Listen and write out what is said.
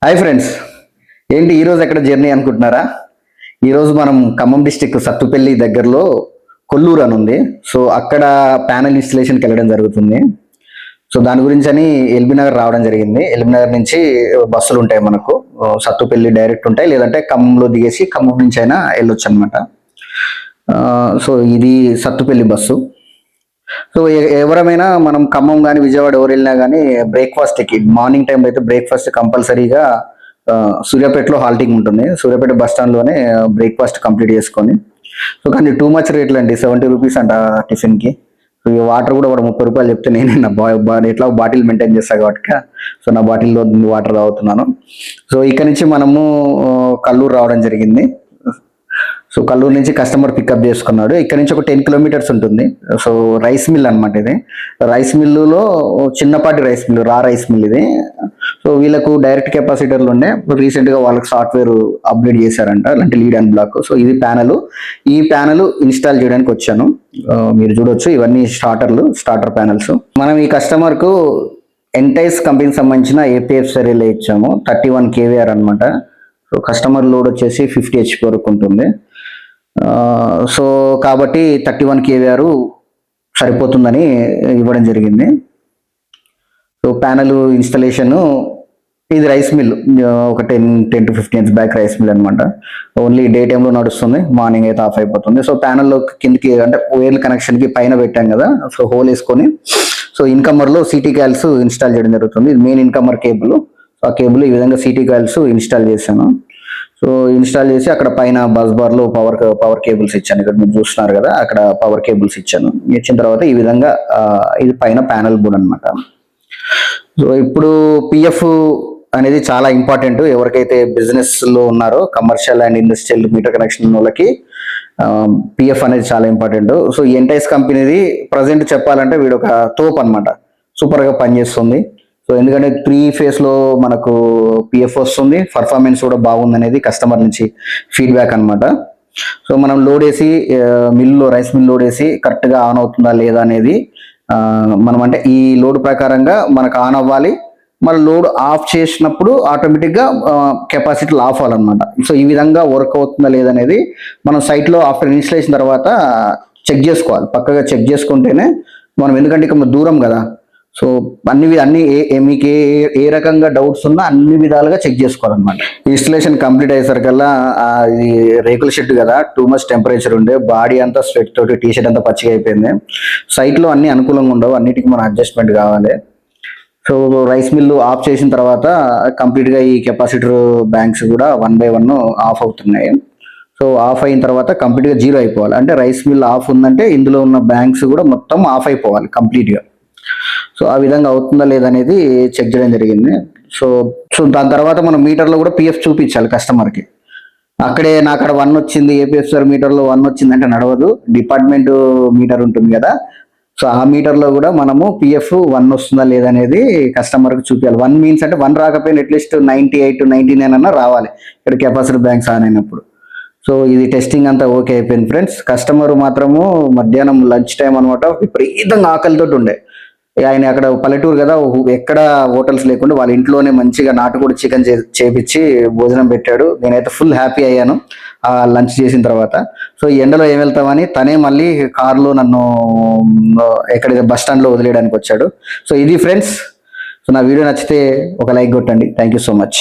Hi friends, ఏంటి ఈరోజు ఎక్కడ జర్నీ అనుకుంటున్నారా? ఈరోజు మనం ఖమ్మం డిస్టిక్ సత్తుపల్లి దగ్గరలో కొల్లూరు అని ఉంది. సో అక్కడ ప్యానల్ ఇన్స్టలేషన్కి వెళ్ళడం జరుగుతుంది. సో దాని గురించి అని ఎల్బీ నగర్ రావడం జరిగింది. ఎల్బీ నగర్ నుంచి బస్సులు ఉంటాయి మనకు, సత్తుపల్లి డైరెక్ట్ ఉంటాయి, లేదంటే ఖమ్మంలో దిగేసి ఖమ్మం నుంచి అయినా వెళ్ళొచ్చు అనమాట. సో ఇది సత్తుపల్లి బస్సు. సో ఎవరమైనా మనం ఖమ్మం కానీ విజయవాడ ఎవరు వెళ్ళినా కానీ బ్రేక్ఫాస్ట్కి మార్నింగ్ టైం అయితే బ్రేక్ఫాస్ట్ కంపల్సరీగా సూర్యాపేటలో హాల్టింగ్ ఉంటుంది. సూర్యాపేట బస్ స్టాండ్లోనే బ్రేక్ఫాస్ట్ కంప్లీట్ చేసుకొని, సో కానీ టూ మచ్ రేట్లు అండి, 70 రూపీస్ అంట టిఫిన్కి. సో ఈ వాటర్ కూడా వాడు 30 రూపాయలు చెప్తే నేను ఎట్లా బాటిల్ మెయింటైన్ చేస్తాను కాబట్టి సో నా బాటిల్లో వాటర్ తాగుతున్నాను. సో ఇక్కడ నుంచి మనము కల్లూరు రావడం జరిగింది. సో కల్లూరు నుంచి కస్టమర్ పికప్ చేసుకున్నాడు. ఇక్కడ నుంచి ఒక 10 కిలోమీటర్స్ ఉంటుంది. సో రైస్ మిల్ అనమాట ఇది. రైస్ మిల్లులో చిన్నపాటి రైస్ మిల్లు, రైస్ మిల్ ఇది. సో వీళ్ళకు డైరెక్ట్ కెపాసిటర్లు ఉండే, రీసెంట్గా వాళ్ళకి సాఫ్ట్వేర్ అప్గ్రేడ్ చేశారంట, అంటే లీడ్ అండ్ బ్లాక్. సో ఇది ప్యానల్, ఈ ప్యానల్ ఇన్స్టాల్ చేయడానికి వచ్చాను. మీరు చూడొచ్చు, ఇవన్నీ స్టార్టర్ ప్యానల్స్. మనం ఈ కస్టమర్కు ఎంటైస్ కంపెనీకి సంబంధించిన ఏపీఎఫ్ సర్వీలే ఇచ్చాము. 31 కేవీఆర్ అనమాట. సో కస్టమర్ లోడ్ వచ్చేసి 50 HP వరకు ఉంటుంది. సో కాబట్టి 31 కేవీఆర్ సరిపోతుందని ఇవ్వడం జరిగింది. సో ప్యానల్ ఇన్స్టలేషన్, ఇది రైస్ మిల్, ఒక 10 to 15 years back rice mill అనమాట. ఓన్లీ డే టైంలో నడుస్తుంది, మార్నింగ్ అయితే ఆఫ్ అయిపోతుంది. సో ప్యానల్లో కిందికి అంటే వైర్ల కనెక్షన్కి పైన పెట్టాం కదా, సో హోల్ వేసుకొని సో ఇన్కమర్లో సిటీ కాయిల్స్ ఇన్స్టాల్ చేయడం జరుగుతుంది. ఇది మెయిన్ ఇన్కమర్ కేబుల్. సో ఆ కేబుల్ ఈ విధంగా సిటీ కాయిల్స్ ఇన్స్టాల్ చేశాను. సో ఇన్స్టాల్ చేసి అక్కడ పైన బస్ బార్లో పవర్ కేబుల్స్ ఇచ్చాను. ఇక్కడ మీరు చూస్తున్నారు కదా, అక్కడ పవర్ కేబుల్స్ ఇచ్చాను. ఇచ్చిన తర్వాత ఈ విధంగా ఇది పైన ప్యానల్ బోర్డ్ అనమాట. సో ఇప్పుడు పిఎఫ్ అనేది చాలా ఇంపార్టెంట్. ఎవరికైతే బిజినెస్ లో ఉన్నారో, commercial and industrial metre connection వాళ్ళకి పిఎఫ్ అనేది చాలా ఇంపార్టెంట్. సో ఎంటైస్ కంపెనీది ప్రజెంట్ చెప్పాలంటే వీడు ఒక తోపు అనమాట, సూపర్ గా పనిచేస్తుంది. సో ఎందుకంటే 3 phase లో మనకు పిఎఫ్ వస్తుంది, పర్ఫార్మెన్స్ కూడా బాగుంది అనేది కస్టమర్ నుంచి ఫీడ్బ్యాక్ అనమాట. సో మనం లోడ్ వేసి రైస్ మిల్ లోడ్ వేసి కరెక్ట్గా ఆన్ అవుతుందా లేదా అనేది మనం అంటే ఈ లోడ్ ప్రకారంగా మనకు ఆన్ అవ్వాలి. మరి లోడ్ ఆఫ్ చేసినప్పుడు ఆటోమేటిక్గా కెపాసిటీలు ఆఫ్ అవ్వాలన్నమాట. సో ఈ విధంగా వర్క్ అవుతుందా లేదనేది మనం సైట్లో ఆఫ్టర్ ఇన్స్టలేషన్ తర్వాత చెక్ చేసుకోవాలి. పక్కగా చెక్ చేసుకుంటేనే మనం, ఎందుకంటే ఇక దూరం కదా, సో అన్ని మీకు ఏ రకంగా డౌట్స్ ఉన్నా అన్ని విధాలుగా చెక్ చేసుకోవాలన్నమాట. ఇన్స్టలేషన్ కంప్లీట్ అయ్యేసరికల్లా ఇది రేకుల షెడ్ కదా, టూ మచ్ టెంపరేచర్ ఉండే, బాడీ అంతా స్వెట్ తోటి టీ షర్ట్ అంతా పచ్చిగా అయిపోయింది. సైట్లో అన్ని అనుకూలంగా ఉండవు, అన్నిటికీ మన అడ్జస్ట్మెంట్ కావాలి. సో రైస్ మిల్లు ఆఫ్ చేసిన తర్వాత కంప్లీట్గా ఈ కెపాసిటర్ బ్యాంక్స్ కూడా 1 by 1 ఆఫ్ అవుతున్నాయి. సో ఆఫ్ అయిన తర్వాత కంప్లీట్గా జీరో అయిపోవాలి. అంటే రైస్ మిల్ ఆఫ్ ఉందంటే ఇందులో ఉన్న బ్యాంక్స్ కూడా మొత్తం ఆఫ్ అయిపోవాలి కంప్లీట్గా. సో ఆ విధంగా అవుతుందా లేదనేది చెక్ చేయడం జరిగింది. సో దాని తర్వాత మనం మీటర్లో కూడా పిఎఫ్ చూపించాలి కస్టమర్కి. అక్కడే నా అక్కడ 1 వచ్చింది, ఏపీఎఫ్ సార్ మీటర్లో 1 వచ్చింది అంటే నడవదు. డిపార్ట్మెంట్ మీటర్ ఉంటుంది కదా, సో ఆ మీటర్లో కూడా మనము పిఎఫ్ 1 వస్తుందా లేదనేది కస్టమర్కి చూపించాలి. 1 మీన్స్ అంటే 1 రాకపోయినా అట్లీస్ట్ 98 to 99 అన్నా రావాలి ఇక్కడ కెపాసిటర్ బ్యాంక్స్ ఆన్ అయినప్పుడు. సో ఇది టెస్టింగ్ అంతా ఓకే అయిపోయింది ఫ్రెండ్స్. కస్టమర్ మాత్రము మధ్యాహ్నం లంచ్ టైం అనమాట, విపరీతంగా ఆకలితో ఉండే. ఆయన అక్కడ పల్లెటూరు కదా, ఎక్కడ హోటల్స్ లేకుండా వాళ్ళ ఇంట్లోనే మంచిగా నాటుకోడి చికెన్ చేపించి భోజనం పెట్టాడు. నేనైతే ఫుల్ హ్యాపీ అయ్యాను ఆ లంచ్ చేసిన తర్వాత. సో ఈ ఎండలో ఏం వెళ్తామని తనే మళ్ళీ కార్లో నన్ను ఎక్కడ బస్ స్టాండ్లో వదిలేయడానికి వచ్చాడు. సో ఇది ఫ్రెండ్స్. సో నా వీడియో నచ్చితే ఒక లైక్ కొట్టండి. Thank you so much.